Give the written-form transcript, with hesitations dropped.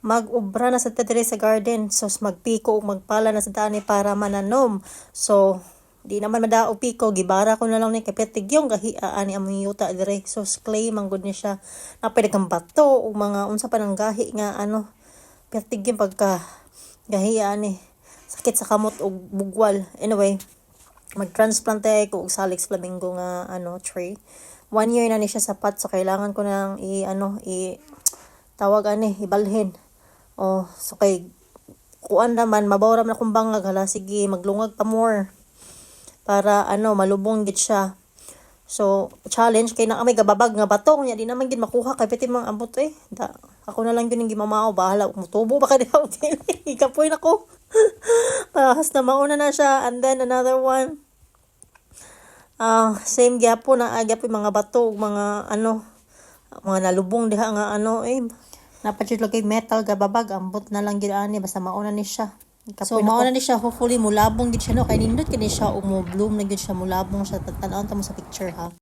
mag-ubra na sa dire sa garden. So magpiko ug magpala na sa tani para mananom. So di naman madaog piko, gibara ko na lang ni kapitig yung gahiaan ni among yuta dire. So clay manggod ni siya. Napay kang bato ug mga unsa pa nang gahi nga pertig yung pagka gahiaan ni. Sakit sa kamot ug bugwal. Anyway, mag-transplant ko og Salix Flamingo nga tray. 1 year na ni siya sapat, so kailangan ko nang tawag ibalhin. So kay kuan naman mabaw ra man akong bangag, hala sige maglungag pa more para malubong gid siya. So challenge kay na may gababag nga bato nya di naman gid makuha kay piti mang ambot ako na lang gyud gimamao, bahala mutubo ba ka daw ikapoy nako. Parehas na mauna na siya. And then another one, same gyapon na gyapon mga bato mga mga nalubong diha nga napadyud lagay metal gababag, ambot na lang gid ani basta mauna ni siya. So mauna ni siya, hopefully mulabong gid siya kay nindot kini siya mo bloom na gid siya, mulabong siya, tan-aon ta mo sa picture ha.